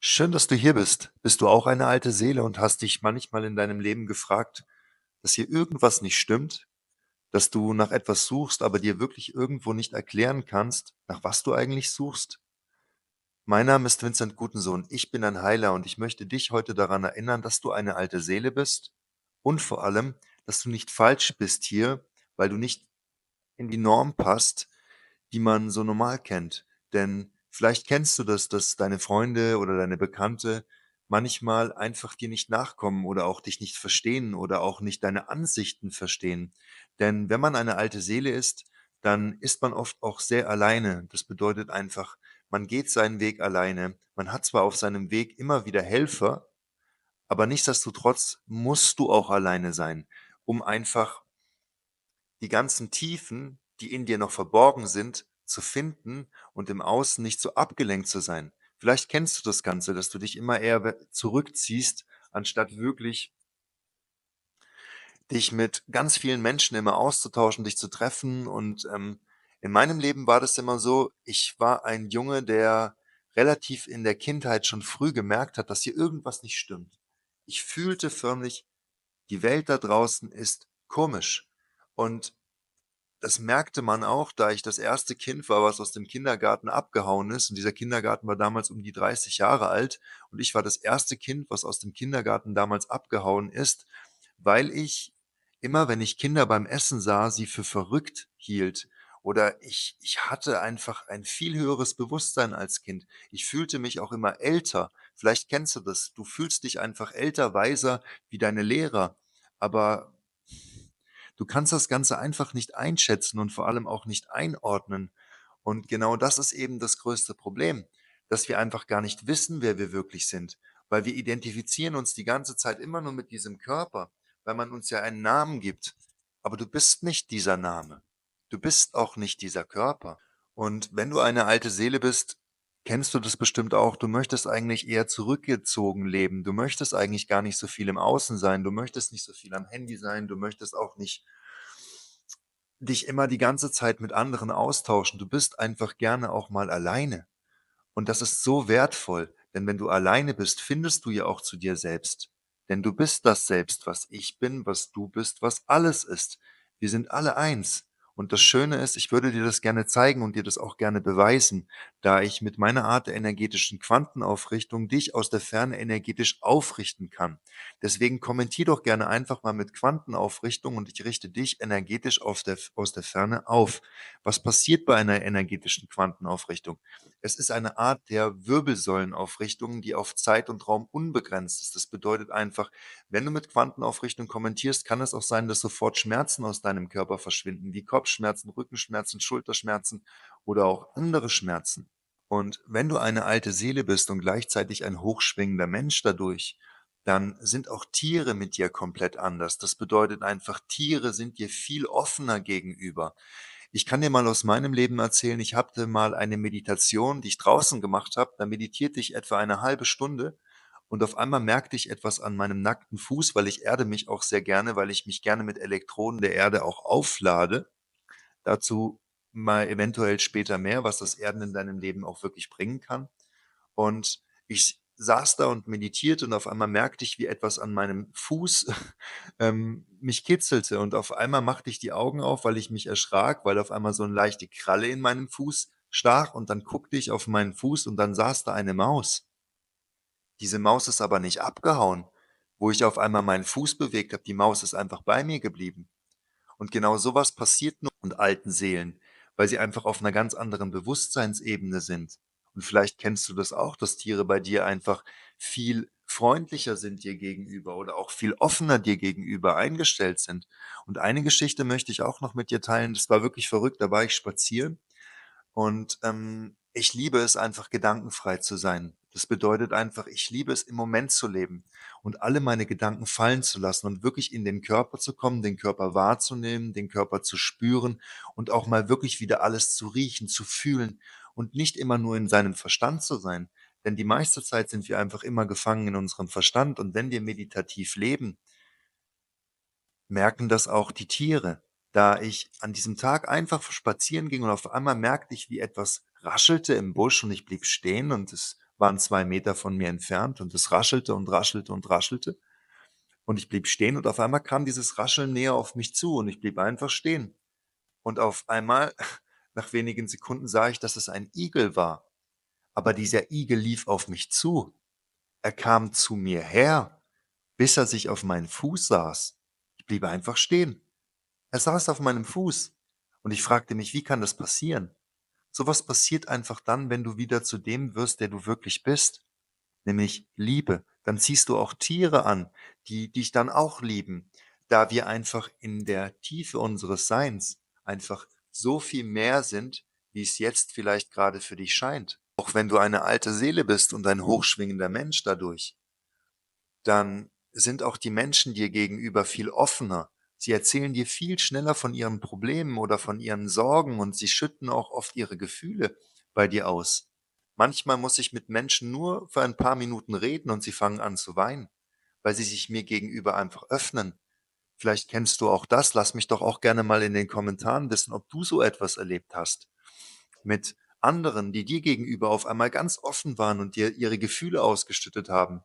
Schön, dass du hier bist. Bist du auch eine alte Seele und hast dich manchmal in deinem Leben gefragt, dass hier irgendwas nicht stimmt, dass du nach etwas suchst, aber dir wirklich irgendwo nicht erklären kannst, nach was du eigentlich suchst? Mein Name ist Vincent Gutensohn. Ich bin ein Heiler und ich möchte dich heute daran erinnern, dass du eine alte Seele bist und vor allem, dass du nicht falsch bist hier, weil du nicht in die Norm passt, die man so normal kennt. Denn vielleicht kennst du das, dass deine Freunde oder deine Bekannte manchmal einfach dir nicht nachkommen oder auch dich nicht verstehen oder auch nicht deine Ansichten verstehen. Denn wenn man eine alte Seele ist, dann ist man oft auch sehr alleine. Das bedeutet einfach, man geht seinen Weg alleine. Man hat zwar auf seinem Weg immer wieder Helfer, aber nichtsdestotrotz musst du auch alleine sein, um einfach die ganzen Tiefen, die in dir noch verborgen sind, zu finden und im Außen nicht so abgelenkt zu sein. Vielleicht kennst du das Ganze, dass du dich immer eher zurückziehst, anstatt wirklich dich mit ganz vielen Menschen immer auszutauschen, dich zu treffen. Und in meinem Leben war das immer so, ich war ein Junge, der relativ in der Kindheit schon früh gemerkt hat, dass hier irgendwas nicht stimmt. Ich fühlte förmlich, die Welt da draußen ist komisch. Und das merkte man auch, da ich das erste Kind war, was aus dem Kindergarten abgehauen ist. Und dieser Kindergarten war damals um die 30 Jahre alt. Und ich war das erste Kind, was aus dem Kindergarten damals abgehauen ist, weil ich immer, wenn ich Kinder beim Essen sah, sie für verrückt hielt. Oder ich hatte einfach ein viel höheres Bewusstsein als Kind. Ich fühlte mich auch immer älter. Vielleicht kennst du das. Du fühlst dich einfach älter, weiser wie deine Lehrer. Aber du kannst das Ganze einfach nicht einschätzen und vor allem auch nicht einordnen. Und genau das ist eben das größte Problem, dass wir einfach gar nicht wissen, wer wir wirklich sind, weil wir identifizieren uns die ganze Zeit immer nur mit diesem Körper, weil man uns ja einen Namen gibt. Aber du bist nicht dieser Name. Du bist auch nicht dieser Körper. Und wenn du eine alte Seele bist, kennst du das bestimmt auch. Du möchtest eigentlich eher zurückgezogen leben. Du möchtest eigentlich gar nicht so viel im Außen sein. Du möchtest nicht so viel am Handy sein. Du möchtest auch nicht dich immer die ganze Zeit mit anderen austauschen. Du bist einfach gerne auch mal alleine. Und das ist so wertvoll, denn wenn du alleine bist, findest du ja auch zu dir selbst. Denn du bist das Selbst, was ich bin, was du bist, was alles ist. Wir sind alle eins. Und das Schöne ist, ich würde dir das gerne zeigen und dir das auch gerne beweisen, da ich mit meiner Art der energetischen Quantenaufrichtung dich aus der Ferne energetisch aufrichten kann. Deswegen kommentier doch gerne einfach mal mit Quantenaufrichtung und ich richte dich energetisch aus der Ferne auf. Was passiert bei einer energetischen Quantenaufrichtung? Es ist eine Art der Wirbelsäulenaufrichtung, die auf Zeit und Raum unbegrenzt ist. Das bedeutet einfach, wenn du mit Quantenaufrichtung kommentierst, kann es auch sein, dass sofort Schmerzen aus deinem Körper verschwinden, wie Kopfschmerzen, Rückenschmerzen, Schulterschmerzen oder auch andere Schmerzen. Und wenn du eine alte Seele bist und gleichzeitig ein hochschwingender Mensch dadurch, dann sind auch Tiere mit dir komplett anders. Das bedeutet einfach, Tiere sind dir viel offener gegenüber. Ich kann dir mal aus meinem Leben erzählen, ich hatte mal eine Meditation, die ich draußen gemacht habe. Da meditierte ich etwa eine halbe Stunde und auf einmal merkte ich etwas an meinem nackten Fuß, weil ich erde mich auch sehr gerne, weil ich mich gerne mit Elektronen der Erde auch auflade. Dazu mal eventuell später mehr, was das Erden in deinem Leben auch wirklich bringen kann. Und ich saß da und meditierte und auf einmal merkte ich, wie etwas an meinem Fuß mich kitzelte und auf einmal machte ich die Augen auf, weil ich mich erschrak, weil auf einmal so 'ne leichte Kralle in meinem Fuß stach und dann guckte ich auf meinen Fuß und dann saß da eine Maus. Diese Maus ist aber nicht abgehauen. Wo ich auf einmal meinen Fuß bewegt habe, die Maus ist einfach bei mir geblieben. Und genau sowas passiert nur mit alten Seelen, weil sie einfach auf einer ganz anderen Bewusstseinsebene sind. Und vielleicht kennst du das auch, dass Tiere bei dir einfach viel freundlicher sind dir gegenüber oder auch viel offener dir gegenüber eingestellt sind. Und eine Geschichte möchte ich auch noch mit dir teilen, das war wirklich verrückt, da war ich spazieren und, ich liebe es einfach, gedankenfrei zu sein. Das bedeutet einfach, ich liebe es, im Moment zu leben und alle meine Gedanken fallen zu lassen und wirklich in den Körper zu kommen, den Körper wahrzunehmen, den Körper zu spüren und auch mal wirklich wieder alles zu riechen, zu fühlen und nicht immer nur in seinem Verstand zu sein. Denn die meiste Zeit sind wir einfach immer gefangen in unserem Verstand und wenn wir meditativ leben, merken das auch die Tiere. Da ich an diesem Tag einfach spazieren ging und auf einmal merkte ich, wie etwas raschelte im Busch und ich blieb stehen und es waren 2 Meter von mir entfernt und es raschelte und raschelte und raschelte. Und ich blieb stehen und auf einmal kam dieses Rascheln näher auf mich zu und ich blieb einfach stehen. Und auf einmal, nach wenigen Sekunden sah ich, dass es ein Igel war. Aber dieser Igel lief auf mich zu. Er kam zu mir her, bis er sich auf meinen Fuß saß. Ich blieb einfach stehen. Er saß auf meinem Fuß. Und ich fragte mich, wie kann das passieren? Sowas passiert einfach dann, wenn du wieder zu dem wirst, der du wirklich bist, nämlich Liebe. Dann ziehst du auch Tiere an, die dich dann auch lieben, da wir einfach in der Tiefe unseres Seins einfach so viel mehr sind, wie es jetzt vielleicht gerade für dich scheint. Auch wenn du eine alte Seele bist und ein hochschwingender Mensch dadurch, dann sind auch die Menschen dir gegenüber viel offener. Sie erzählen dir viel schneller von ihren Problemen oder von ihren Sorgen und sie schütten auch oft ihre Gefühle bei dir aus. Manchmal muss ich mit Menschen nur für ein paar Minuten reden und sie fangen an zu weinen, weil sie sich mir gegenüber einfach öffnen. Vielleicht kennst du auch das. Lass mich doch auch gerne mal in den Kommentaren wissen, ob du so etwas erlebt hast mit anderen, die dir gegenüber auf einmal ganz offen waren und dir ihre Gefühle ausgeschüttet haben,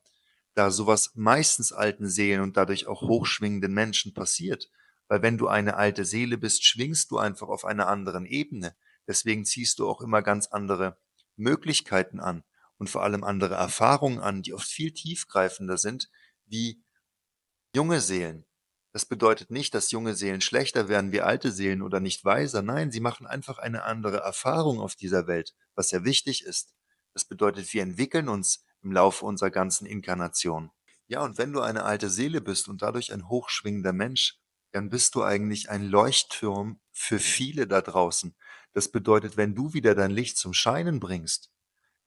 da sowas meistens alten Seelen und dadurch auch hochschwingenden Menschen passiert. Weil wenn du eine alte Seele bist, schwingst du einfach auf einer anderen Ebene. Deswegen ziehst du auch immer ganz andere Möglichkeiten an und vor allem andere Erfahrungen an, die oft viel tiefgreifender sind wie junge Seelen. Das bedeutet nicht, dass junge Seelen schlechter werden wie alte Seelen oder nicht weiser. Nein, sie machen einfach eine andere Erfahrung auf dieser Welt, was ja wichtig ist. Das bedeutet, wir entwickeln uns im Laufe unserer ganzen Inkarnation. Ja, und wenn du eine alte Seele bist und dadurch ein hochschwingender Mensch, dann bist du eigentlich ein Leuchtturm für viele da draußen. Das bedeutet, wenn du wieder dein Licht zum Scheinen bringst,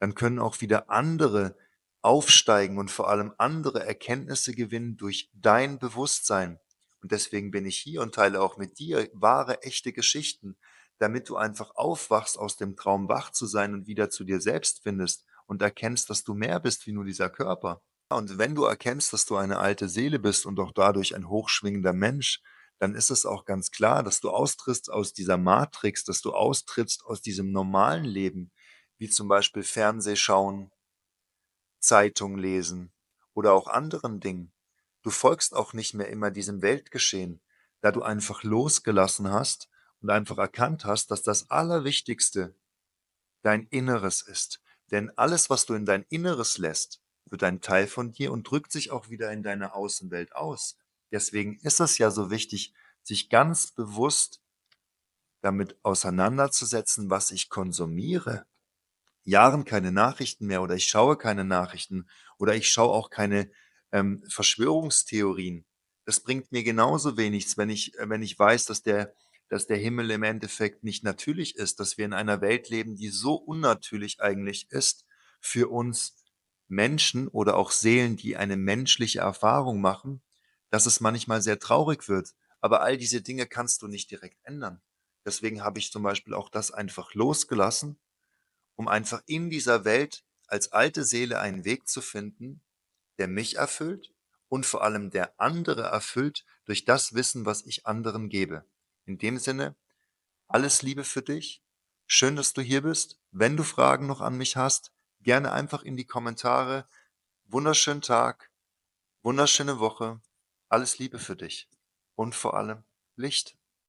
dann können auch wieder andere aufsteigen und vor allem andere Erkenntnisse gewinnen durch dein Bewusstsein. Und deswegen bin ich hier und teile auch mit dir wahre, echte Geschichten, damit du einfach aufwachst aus dem Traum, wach zu sein und wieder zu dir selbst findest und erkennst, dass du mehr bist wie nur dieser Körper. Und wenn du erkennst, dass du eine alte Seele bist und auch dadurch ein hochschwingender Mensch, dann ist es auch ganz klar, dass du austrittst aus dieser Matrix, dass du austrittst aus diesem normalen Leben, wie zum Beispiel Fernseh schauen, Zeitung lesen oder auch anderen Dingen. Du folgst auch nicht mehr immer diesem Weltgeschehen, da du einfach losgelassen hast und einfach erkannt hast, dass das Allerwichtigste dein Inneres ist. Denn alles, was du in dein Inneres lässt, wird ein Teil von dir und drückt sich auch wieder in deine Außenwelt aus. Deswegen ist es ja so wichtig, sich ganz bewusst damit auseinanderzusetzen, was ich konsumiere. Jahren keine Nachrichten mehr oder ich schaue keine Nachrichten oder ich schaue auch keine Verschwörungstheorien. Das bringt mir genauso wenig, wenn ich weiß, dass der Himmel im Endeffekt nicht natürlich ist, dass wir in einer Welt leben, die so unnatürlich eigentlich ist für uns Menschen oder auch Seelen, die eine menschliche Erfahrung machen, dass es manchmal sehr traurig wird. Aber all diese Dinge kannst du nicht direkt ändern. Deswegen habe ich zum Beispiel auch das einfach losgelassen, um einfach in dieser Welt als alte Seele einen Weg zu finden, der mich erfüllt und vor allem der andere erfüllt durch das Wissen, was ich anderen gebe. In dem Sinne, alles Liebe für dich. Schön, dass du hier bist. Wenn du Fragen noch an mich hast, gerne einfach in die Kommentare. Wunderschönen Tag, wunderschöne Woche. Alles Liebe für dich und vor allem Licht.